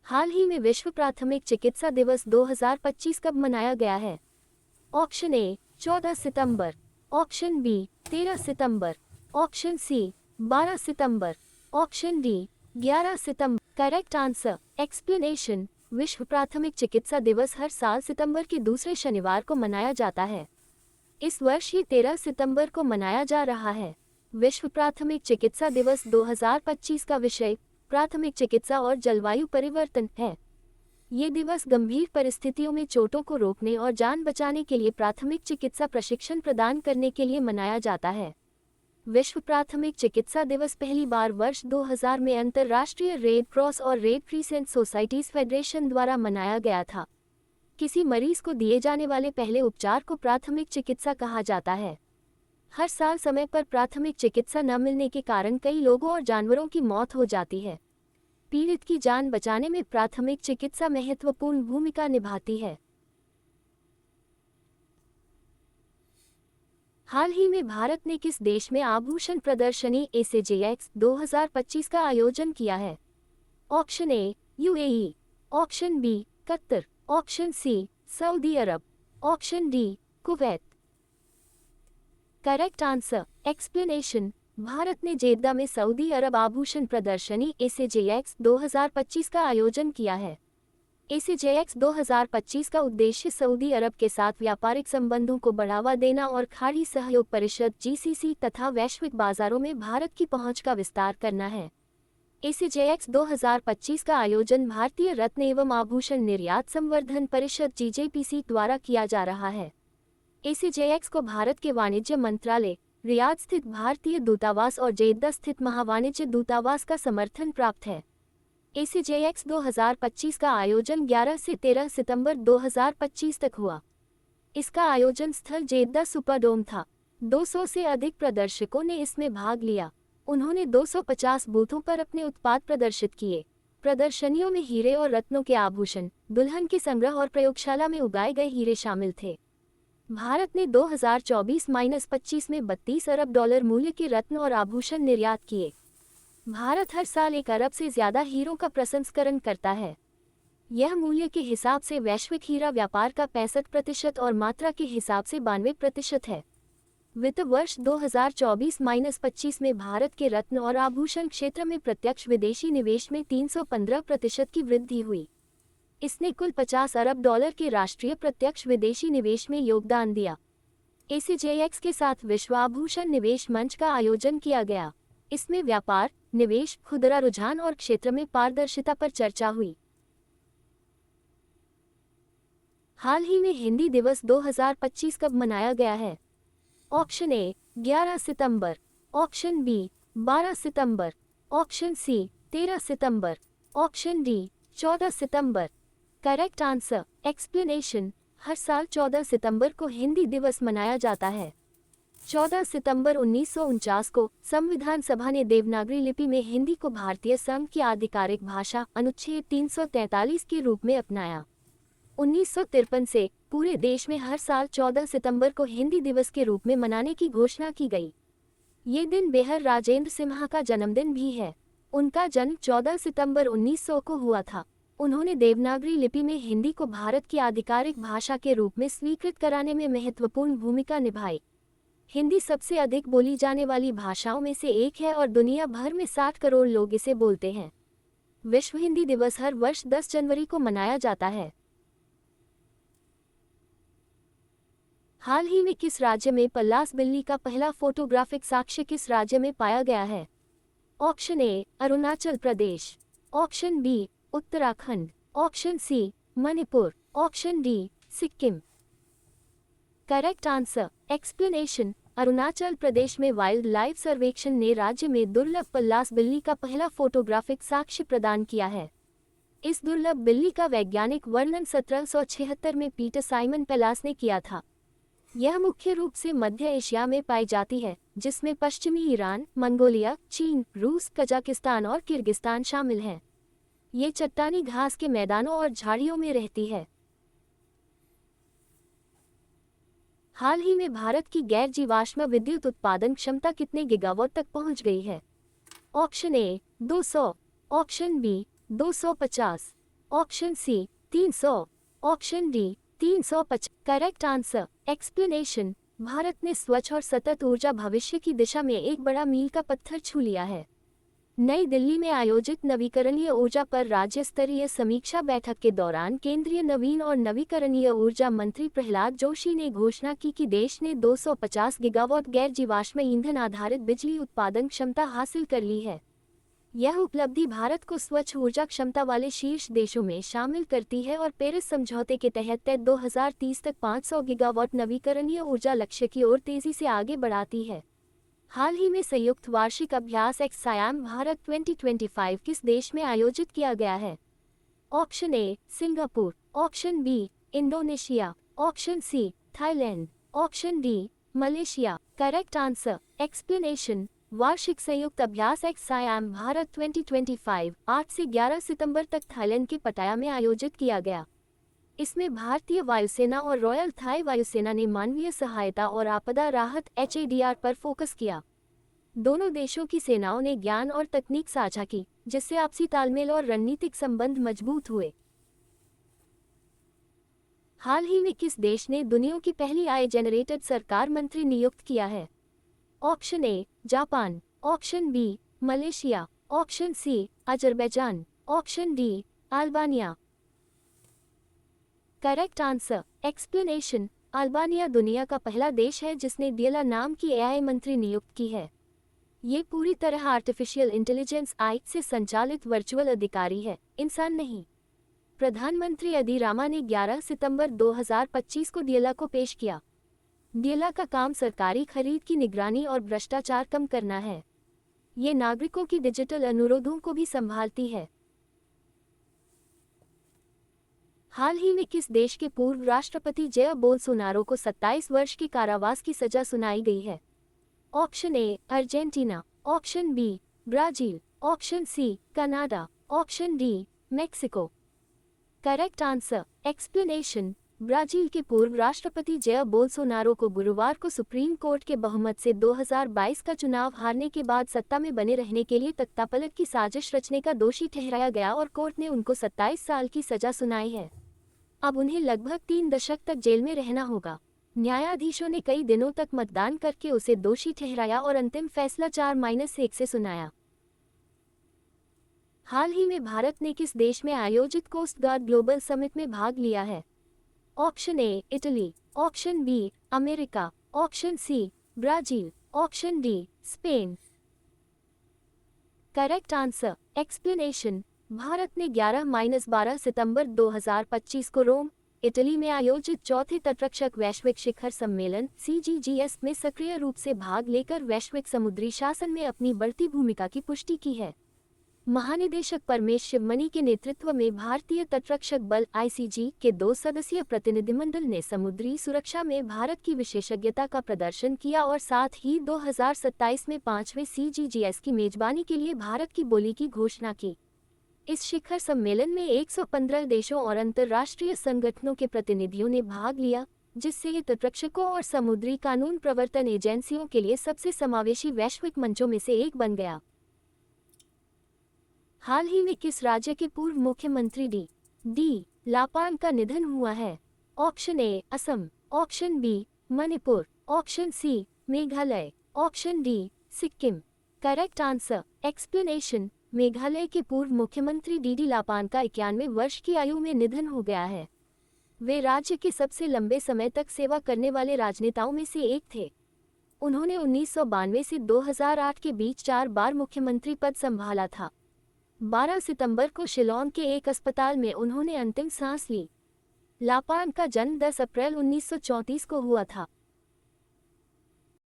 हाल ही में विश्व प्राथमिक चिकित्सा दिवस 2025 कब मनाया गया है? ऑप्शन ए 14 सितंबर, ऑप्शन बी 13 सितंबर, ऑप्शन सी 12 सितंबर, ऑप्शन डी 11 सितंबर। Correct answer explanation. विश्व प्राथमिक चिकित्सा दिवस हर साल सितंबर के दूसरे शनिवार को मनाया जाता है। इस वर्ष ये 13 सितंबर को मनाया जा रहा है। विश्व प्राथमिक चिकित्सा दिवस 2025 का विषय प्राथमिक चिकित्सा और जलवायु परिवर्तन है। ये दिवस गंभीर परिस्थितियों में चोटों को रोकने और जान बचाने के लिए प्राथमिक चिकित्सा प्रशिक्षण प्रदान करने के लिए मनाया जाता है। विश्व प्राथमिक चिकित्सा दिवस पहली बार वर्ष 2000 में अंतर्राष्ट्रीय रेड क्रॉस और रेड क्रिसेंट सोसाइटीज फेडरेशन द्वारा मनाया गया था। किसी मरीज को दिए जाने वाले पहले उपचार को प्राथमिक चिकित्सा कहा जाता है। हर साल समय पर प्राथमिक चिकित्सा न मिलने के कारण कई लोगों और जानवरों की मौत हो जाती है। पीड़ित की जान बचाने में प्राथमिक चिकित्सा महत्वपूर्ण भूमिका निभाती है। हाल ही में भारत ने किस देश में आभूषण प्रदर्शनी ACJX 2025 का आयोजन किया है? Option A UAE, option B Qatar, option C Saudi Arabia, option D Kuwait. Correct answer explanation. Bharat ने जेद्दा में सऊदी अरब आभूषण प्रदर्शनी ACJX 2025 का आयोजन किया है। ACJX 2025 का उद्देश्य सऊदी अरब के साथ व्यापारिक संबंधों को बढ़ावा देना और खाड़ी सहयोग परिषद GCC तथा वैश्विक बाजारों में भारत की पहुंच का विस्तार करना है। ACJX 2025 का आयोजन भारतीय रत्न एवं आभूषण निर्यात संवर्धन परिषद GJPC द्वारा किया जा रहा है। ACJX को भारत के वाणिज्य मंत्रालय, रियाद स्थित भारतीय दूतावास और जेद्दा स्थित महावाणिज्य दूतावास का समर्थन प्राप्त है। ACJX 2025 का आयोजन 11 से 13 सितंबर 2025 तक हुआ। इसका आयोजन स्थल जेद्दा सुपरडोम था। 200 से अधिक प्रदर्शकों ने इसमें भाग लिया। उन्होंने 250 बूथों पर अपने उत्पाद प्रदर्शित किए। प्रदर्शनियों में हीरे और रत्नों के आभूषण, दुल्हन के संग्रह और प्रयोगशाला में उगाए गए हीरे शामिल थे। भारत ने 2024-25 में $32 अरब मूल्य के रत्न और आभूषण निर्यात किए। भारत हर साल 1 अरब से ज्यादा हीरों का प्रसंस्करण करता है। यह मूल्य के हिसाब से वैश्विक हीरा व्यापार का 65% और मात्रा के हिसाब से 92% है। वित्त वर्ष 2024-25 में भारत के रत्न और आभूषण क्षेत्र में प्रत्यक्ष विदेशी निवेश में 315% की वृद्धि हुई। इसने कुल $50 अरब के राष्ट्रीय प्रत्यक्ष विदेशी निवेश में योगदान दिया। ACJX के साथ विश्व आभूषण निवेश मंच का आयोजन किया गया। इसमें व्यापार, निवेश, खुदरा रुझान और क्षेत्र में पारदर्शिता पर चर्चा हुई। हाल ही में हिंदी दिवस 2025 कब मनाया गया है? ऑप्शन ए 11 सितंबर, ऑप्शन बी 12 सितंबर, ऑप्शन सी 13 सितंबर, ऑप्शन डी 14 सितंबर। Correct answer explanation. हर साल 14 सितंबर को हिंदी दिवस मनाया जाता है। 14 सितंबर 1949 को संविधान सभा ने देवनागरी लिपि में हिंदी को भारतीय संघ की आधिकारिक भाषा अनुच्छेद 343 के रूप में अपनाया। 1953 से पूरे देश में हर साल 14 सितंबर को हिंदी दिवस के रूप में मनाने की घोषणा की गई। ये दिन बेहर राजेंद्र सिन्हा का जन्मदिन भी है। उनका जन्म 14 सितंबर 1900 को हुआ था। उन्होंने देवनागरी लिपि में हिंदी को भारत की आधिकारिक भाषा के रूप में स्वीकृत कराने में महत्वपूर्ण भूमिका निभाई। हिंदी सबसे अधिक बोली जाने वाली भाषाओं में से एक है और दुनिया भर में 60 करोड़ लोग इसे बोलते हैं। विश्व हिंदी दिवस हर वर्ष 10 जनवरी को मनाया जाता है। हाल ही में किस राज्य में पल्लास बिल्ली का पहला फोटोग्राफिक साक्ष्य किस राज्य में पाया गया है? Option A Arunachal Pradesh, option B Uttarakhand, option C Manipur, option D Sikkim. Correct answer explanation. Arunachal Pradesh में वाइल्ड लाइफ सर्वेक्षण ने राज्य में दुर्लभ पल्लास बिल्ली का पहला फोटोग्राफिक साक्ष्य प्रदान किया है। इस दुर्लभ बिल्ली का वैज्ञानिक वर्णन 1776 में पीटर साइमन पल्लास ने किया था। यह मुख्य रूप से मध्य एशिया में पाई जाती है, जिसमें पश्चिमी ईरान, मंगोलिया, चीन, रूस, कजाकिस्तान और किर्गिस्तान शामिल हैं। ये चट्टानी घास के मैदानों और झाड़ियों में रहती है। हाल ही में भारत की गैर जीवाश्म विद्युत उत्पादन क्षमता कितने गीगावाट तक पहुंच गई है? Option A 200, option B 250, option C 300, option D 350। Correct answer. Explanation. Bharat ने स्वच्छ और सतत ऊर्जा भविष्य की दिशा में एक बड़ा मील का पत्थर छू लिया है। नई दिल्ली में आयोजित नवीकरणीय ऊर्जा पर राज्य स्तरीय समीक्षा बैठक के दौरान केंद्रीय नवीन और नवीकरणीय ऊर्जा मंत्री प्रहलाद जोशी ने घोषणा की कि देश ने 250 गीगावाट गैर जीवाश्म ईंधन आधारित बिजली उत्पादन क्षमता हासिल कर ली है। यह उपलब्धि भारत को स्वच्छ ऊर्जा क्षमता वाले शीर्ष देशों में शामिल करती है और पेरिस समझौते के तहत 2030 तक 500 गीगावाट नवीकरणीय ऊर्जा लक्ष्य की ओर तेजी से आगे बढ़ाती है। हाल ही में संयुक्त वार्षिक अभ्यास एक्सआईएम भारत 2025 किस देश में आयोजित किया गया है? Option A Singapore, option B Indonesia, option C Thailand, option D Malaysia. Correct answer. Explanation. वार्षिक संयुक्त अभ्यास एक्सआईएम भारत 2025 8 से 11 सितंबर तक थाईलैंड के पटाया में आयोजित किया गया। इसमें भारतीय वायुसेना और रॉयल थाई वायुसेना ने मानवीय सहायता और आपदा राहत HADR पर फोकस किया। दोनों देशों की सेनाओं ने ज्ञान और तकनीक साझा की, जिससे आपसी तालमेल और रणनीतिक संबंध मजबूत हुए। हाल ही में किस देश ने दुनिया की पहली AI जनरेटेड सरकार मंत्री नियुक्त किया है? Option A Japan, option B Malaysia, option C Azerbaijan, option D Albania. Correct answer. Explanation. Albania दुनिया का पहला देश है जिसने डियला नाम की AI मंत्री नियुक्त की है। ये पूरी तरह आर्टिफिशियल इंटेलिजेंस AI से संचालित वर्चुअल अधिकारी है, इंसान नहीं। प्रधानमंत्री अदी रामा ने 11 सितंबर 2025 को डियला को पेश किया। डियला का काम सरकारी खरीद की निगरानी और भ्रष्टाचार कम करना है। ये नागरिकों की डिजिटल अनुरोधों को भी संभालती है। हाल ही में किस देश के पूर्व राष्ट्रपति जय बोल्सोनारो को 27 वर्ष की कारावास की सजा सुनाई गई है? Option A Argentina, option B Brazil, option C Canada, option D Mexico. Correct answer. Explanation. Brazil के पूर्व राष्ट्रपति जय बोल्सोनारो को गुरुवार को सुप्रीम कोर्ट के बहुमत से 2022 का चुनाव हारने के बाद सत्ता में बने रहने के लिए तख्तापलट की साजिश रचने का दोषी ठहराया गया और कोर्ट ने उनको 27 साल की सजा सुनाई है। अब उन्हें लगभग 3 दशक तक जेल में रहना होगा। न्यायाधीशों ने कई दिनों तक मतदान करके उसे दोषी ठहराया और अंतिम फैसला 4-1 से सुनाया। हाल ही में भारत ने किस देश में आयोजित कोस्ट गार्ड ग्लोबल समिट में भाग लिया है? Option A Italy, option B America, option C Brazil, option D Spain. Correct answer. Explanation. Bharat ने 11-12 सितंबर 2025 को रोम, इटली में आयोजित चौथे तटरक्षक वैश्विक शिखर सम्मेलन CGGS में सक्रिय रूप से भाग लेकर वैश्विक समुद्री शासन में अपनी बढ़ती भूमिका की पुष्टि की है। महानिदेशक परमेश शिवमणि के नेतृत्व में भारतीय तटरक्षक बल ICG के 2 सदस्यीय प्रतिनिधिमंडल ने समुद्री सुरक्षा में भारत की विशेषज्ञता का प्रदर्शन किया और साथ ही 2027 में 5वें CGGS की मेजबानी के लिए भारत की बोली की घोषणा की। इस शिखर सम्मेलन में 115 देशों और अंतर्राष्ट्रीय संगठनों के प्रतिनिधियों ने भाग लिया, जिससे ये तटरक्षकों और समुद्री कानून प्रवर्तन एजेंसियों के लिए सबसे समावेशी वैश्विक मंचों में से एक बन गया। हाल ही में किस राज्य के पूर्व मुख्यमंत्री डी लापान का निधन हुआ है? Option A Assam, option B Manipur, option C Meghalaya, option D Sikkim. Correct answer. Explanation. Meghalaya के पूर्व मुख्यमंत्री डी लापान का 91 वर्ष की आयु में निधन हो गया है। वे राज्य के सबसे लंबे समय तक सेवा करने वाले राजनेताओं में से एक थे। उन्होंने 1992 से 2008 के बीच 4 बार मुख्यमंत्री पद संभाला था। 12 सितंबर को शिलोंग के एक अस्पताल में उन्होंने अंतिम सांस ली। लापान का जन्म 10 अप्रैल 1934 को हुआ था।